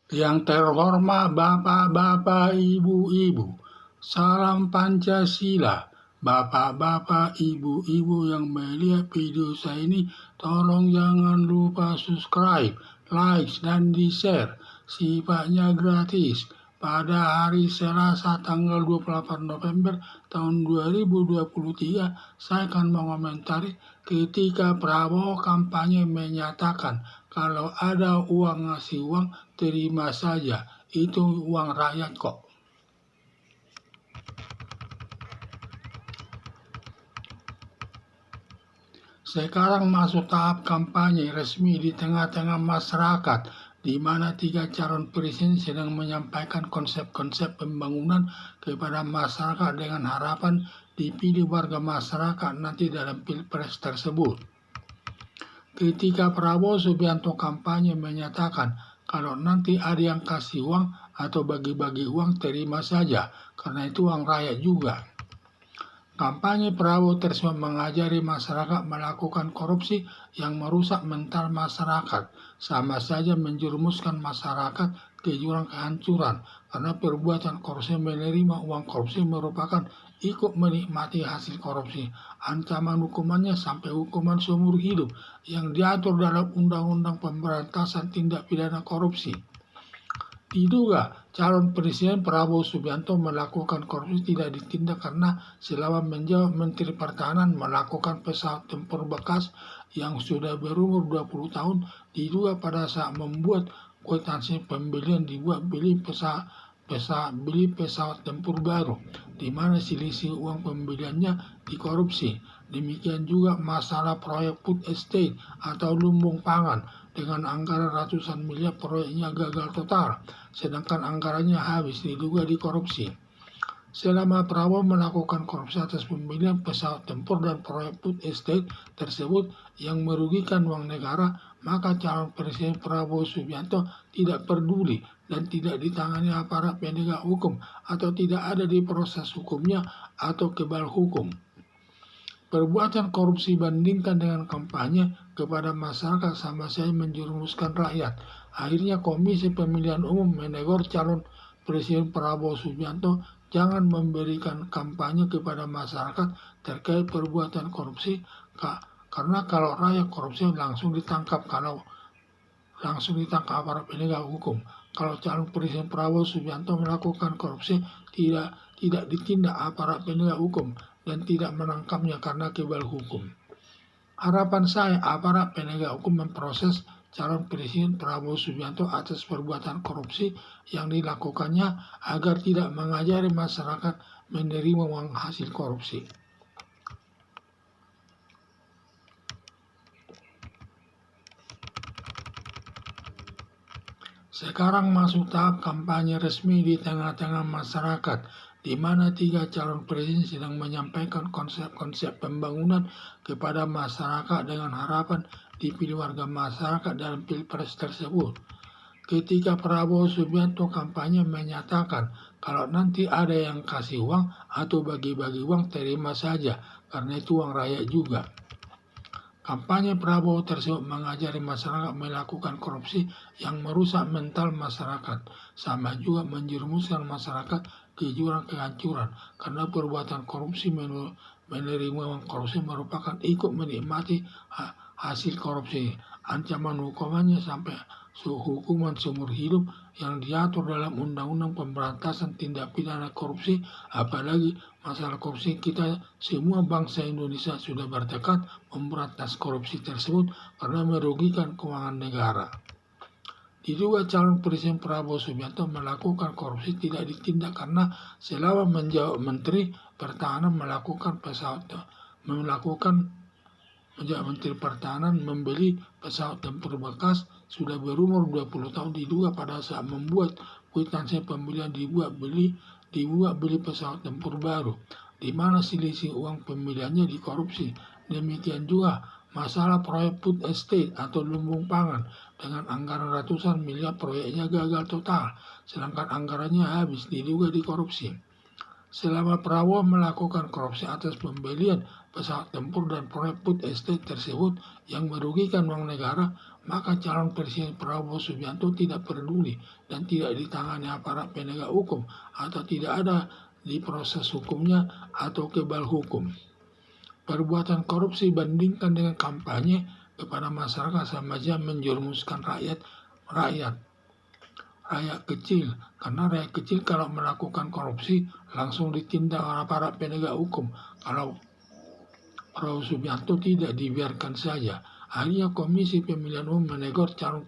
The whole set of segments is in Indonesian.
Yang terhormat Bapak-Bapak, Ibu-Ibu, salam Pancasila. Bapak-bapak, Ibu-Ibu yang melihat video saya ini, tolong jangan lupa subscribe, like, dan di-share. Sifatnya gratis. Pada hari Selasa tanggal 28 November tahun 2023, saya akan mengomentari ketika Prabowo kampanye menyatakan kalau ada uang ngasih uang, terima saja, itu uang rakyat kok. Sekarang masuk tahap kampanye resmi di tengah-tengah masyarakat, di mana 3 calon presiden sedang menyampaikan konsep-konsep pembangunan kepada masyarakat dengan harapan dipilih warga masyarakat nanti dalam pilpres tersebut. Ketika Prabowo Subianto kampanye menyatakan kalau nanti ada yang kasih uang atau bagi-bagi uang, terima saja, karena itu uang rakyat juga. Kampanye Prabowo tersebut mengajari masyarakat melakukan korupsi yang merusak mental masyarakat, sama saja menjerumuskan masyarakat ke jurang kehancuran, karena perbuatan korupsi menerima uang korupsi merupakan ikut menikmati hasil korupsi. Ancaman hukumannya sampai hukuman seumur hidup yang diatur dalam Undang-Undang Pemberantasan Tindak Pidana Korupsi. Diduga calon presiden Prabowo Subianto melakukan korupsi tidak ditindak karena selama menjawab Menteri Pertahanan melakukan pesawat tempur bekas yang sudah berumur 20 tahun, diduga pada saat membuat kwitansi pembelian dibuat beli pesawat tempur baru, di mana selisih uang pembeliannya dikorupsi. Demikian juga masalah proyek food estate atau lumbung pangan, dengan anggaran ratusan miliar proyeknya gagal total, sedangkan anggarannya habis, diduga dikorupsi. Selama Prabowo melakukan korupsi atas pembelian pesawat tempur dan proyek food estate tersebut yang merugikan uang negara, maka calon presiden Prabowo Subianto tidak peduli dan tidak ditangani aparat penegak hukum atau tidak ada di proses hukumnya atau kebal hukum. Perbuatan korupsi bandingkan dengan kampanye kepada masyarakat sama saja menjerumuskan rakyat. Akhirnya Komisi Pemilihan Umum menegur calon Presiden Prabowo Subianto jangan memberikan kampanye kepada masyarakat terkait perbuatan korupsi, karena kalau rakyat korupsi langsung ditangkap aparat penegak hukum. Kalau calon Presiden Prabowo Subianto melakukan korupsi tidak ditindak aparat penegak hukum dan tidak menangkapnya karena kebal hukum. Harapan saya aparat penegak hukum memproses calon Presiden Prabowo Subianto atas perbuatan korupsi yang dilakukannya agar tidak mengajari masyarakat menerima uang hasil korupsi. Sekarang masuk tahap kampanye resmi di tengah-tengah masyarakat, di mana 3 calon presiden sedang menyampaikan konsep-konsep pembangunan kepada masyarakat dengan harapan dipilih warga masyarakat dalam pilpres tersebut. Ketika Prabowo Subianto kampanye menyatakan kalau nanti ada yang kasih uang atau bagi-bagi uang, terima saja, karena itu uang rakyat juga. Kampanye Prabowo tersebut mengajari masyarakat melakukan korupsi yang merusak mental masyarakat, sama juga menjerumuskan masyarakat ke jurang kehancuran, karena perbuatan korupsi menerima uang korupsi merupakan ikut menikmati hasil korupsi. Ancaman hukumannya sampai hukuman seumur hidup yang diatur dalam Undang-Undang Pemberantasan Tindak Pidana Korupsi. Apalagi masalah korupsi, kita semua bangsa Indonesia sudah bertekad memberantas korupsi tersebut karena merugikan keuangan negara. Diduga calon Presiden Prabowo Subianto melakukan korupsi tidak ditindak karena selama menjawab Menteri Pertahanan Menteri Pertahanan membeli pesawat tempur bekas sudah berumur 20 tahun, diduga pada saat membuat kwitansi pembelian dibuat beli pesawat tempur baru, di mana selisih uang pembeliannya dikorupsi. Demikian juga masalah proyek food estate atau lumbung pangan, dengan anggaran ratusan miliar proyeknya gagal total, sedangkan anggarannya habis, diduga dikorupsi. Selama Prabowo melakukan korupsi atas pembelian pesawat tempur dan proyek food estate tersebut yang merugikan uang negara, maka calon Presiden Prabowo Subianto tidak peduli dan tidak ditangani aparat penegak hukum atau tidak ada di proses hukumnya atau kebal hukum. Perbuatan korupsi bandingkan dengan kampanye kepada masyarakat sama saja menjerumuskan rakyat kecil, karena rakyat kecil kalau melakukan korupsi langsung ditindak oleh aparat penegak hukum. Kalau Prabowo Subianto tidak dibiarkan saja. Akhirnya Komisi Pemilihan Umum menegur calon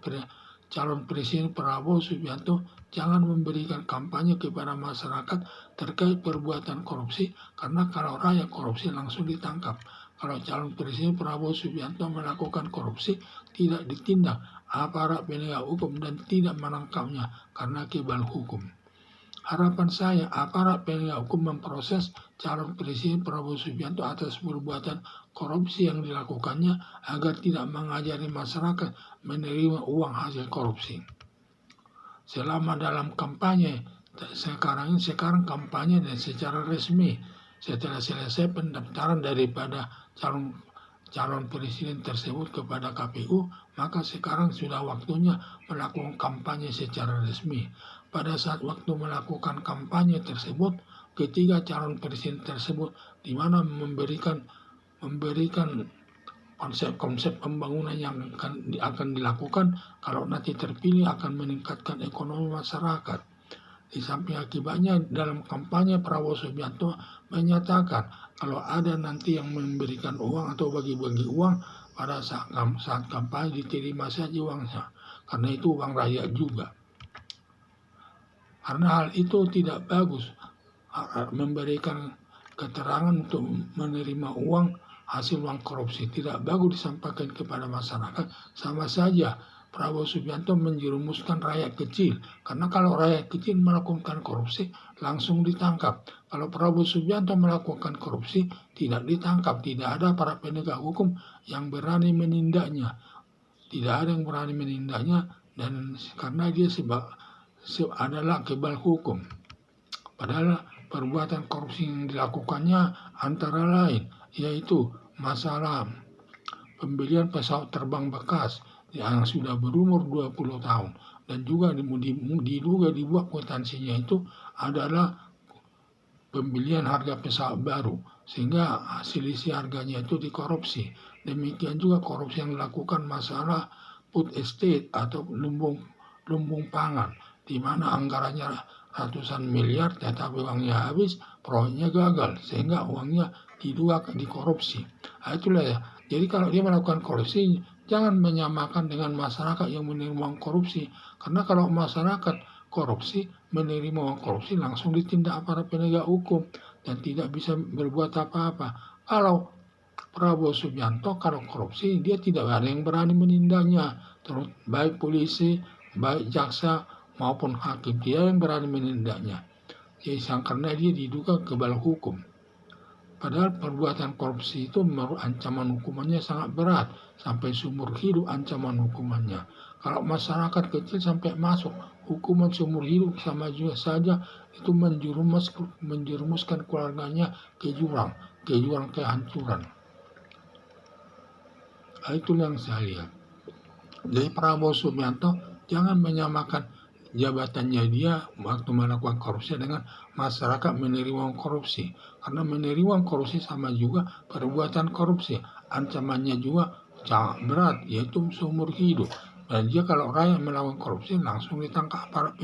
Presiden Prabowo Subianto jangan memberikan kampanye kepada masyarakat terkait perbuatan korupsi, karena kalau rakyat korupsi langsung ditangkap. Kalau calon Presiden Prabowo Subianto melakukan korupsi tidak ditindak aparat penegak hukum dan tidak menangkapnya karena kebal hukum. Harapan saya aparat penegak hukum memproses calon Presiden Prabowo Subianto atas perbuatan korupsi yang dilakukannya agar tidak mengajari masyarakat menerima uang hasil korupsi. Selama dalam kampanye, sekarang kampanye dan secara resmi setelah selesai pendaftaran daripada calon presiden tersebut kepada KPU, maka sekarang sudah waktunya melakukan kampanye secara resmi. Pada saat waktu melakukan kampanye tersebut, ketiga calon presiden tersebut di mana memberikan konsep-konsep pembangunan yang akan dilakukan kalau nanti terpilih akan meningkatkan ekonomi masyarakat. Di samping akibatnya dalam kampanye Prabowo Subianto menyatakan kalau ada nanti yang memberikan uang atau bagi-bagi uang pada saat kampanye diterima saja uangnya, karena itu uang rakyat juga. Karena hal itu tidak bagus, memberikan keterangan untuk menerima uang hasil uang korupsi tidak bagus disampaikan kepada masyarakat. Sama saja Prabowo Subianto menjerumuskan rakyat kecil, karena kalau rakyat kecil melakukan korupsi langsung ditangkap. Kalau Prabowo Subianto melakukan korupsi tidak ditangkap, tidak ada para penegak hukum yang berani menindaknya, tidak ada yang berani menindaknya, dan karena dia adalah kebal hukum. Padahal perbuatan korupsi yang dilakukannya antara lain yaitu masalah pembelian pesawat terbang bekas yang sudah berumur 20 tahun dan juga diduga dibuat kwitansinya itu adalah pembelian harga pesawat baru sehingga selisih harganya itu dikorupsi. Demikian juga korupsi yang dilakukan masalah food estate atau lumbung pangan, di mana anggarannya ratusan miliar tetapi uangnya habis, proyeknya gagal sehingga uangnya diduga dikorupsi. Itulah ya. Jadi kalau dia melakukan korupsi jangan menyamakan dengan masyarakat yang menerima uang korupsi, karena kalau masyarakat korupsi menerima uang korupsi langsung ditindak aparat penegak hukum dan tidak bisa berbuat apa-apa. Kalau Prabowo Subianto kalau korupsi dia tidak ada yang berani menindaknya, terus baik polisi, baik jaksa maupun hakim, dia yang berani menindaknya. Jadi karena dia diduga kebal hukum. Padahal perbuatan korupsi itu menurut ancaman hukumannya sangat berat, sampai seumur hidup ancaman hukumannya. Kalau masyarakat kecil sampai masuk hukuman seumur hidup sama juga saja itu menjerumuskan keluarganya ke jurang kehancuran. Itu yang saya lihat. Jadi Prabowo Subianto jangan menyamakan jabatannya dia waktu melakukan korupsi dengan masyarakat menerima korupsi, karena menerima korupsi sama juga perbuatan korupsi, ancamannya juga sangat berat yaitu seumur hidup. Dan dia kalau rakyat melakukan korupsi langsung ditangkap aparat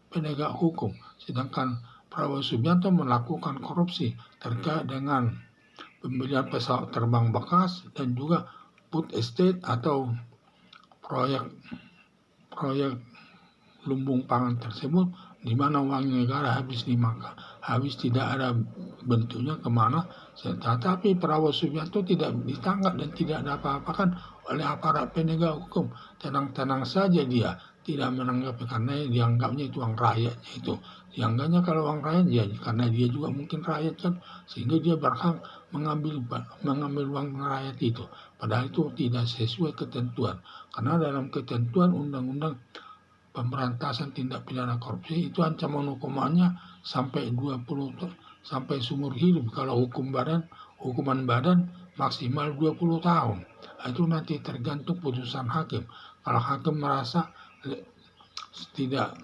penegak hukum, sedangkan Prabowo Subianto melakukan korupsi terkait dengan pembelian pesawat terbang bekas dan juga food estate atau proyek lumbung pangan tersebut, di mana uang negara habis tidak ada bentuknya kemana. Tetapi Prabowo Subianto tidak ditangkap dan tidak ada apa-apakan oleh aparat penegak hukum. Tenang-tenang saja dia tidak menanggapi karena dianggapnya itu uang rakyatnya itu. Dianggapnya kalau uang rakyat ya karena dia juga mungkin rakyat kan, sehingga dia berhak mengambil uang rakyat itu. Padahal itu tidak sesuai ketentuan. Karena dalam ketentuan undang-undang pemberantasan tindak pidana korupsi itu ancaman hukumannya sampai 20 sampai seumur hidup. Kalau hukuman badan maksimal 20 tahun. Itu nanti tergantung putusan hakim. Kalau hakim merasa tidak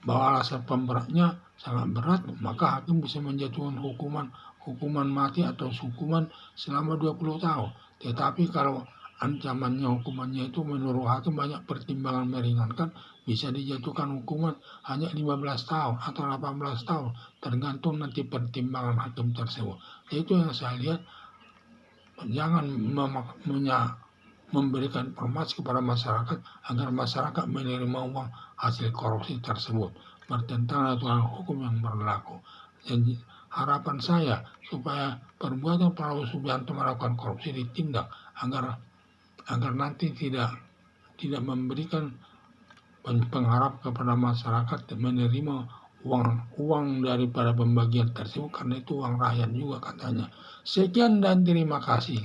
bahwa alasan pemberatnya sangat berat, maka hakim bisa menjatuhkan hukuman mati atau hukuman selama 20 tahun. Tetapi kalau hukumannya itu menurut hakim banyak pertimbangan meringankan, bisa dijatuhkan hukuman hanya 15 tahun atau 18 tahun, tergantung nanti pertimbangan hakim tersebut. Itu yang saya lihat, jangan memberikan informasi kepada masyarakat agar masyarakat menerima uang hasil korupsi tersebut, bertentangan dengan hukum yang berlaku. Jadi harapan saya supaya perbuatan Prabowo Subianto melakukan korupsi ditindak agar nanti tidak memberikan pengharap kepada masyarakat menerima uang daripada pembagian tersebut, karena itu uang rakyat juga katanya. Sekian dan terima kasih.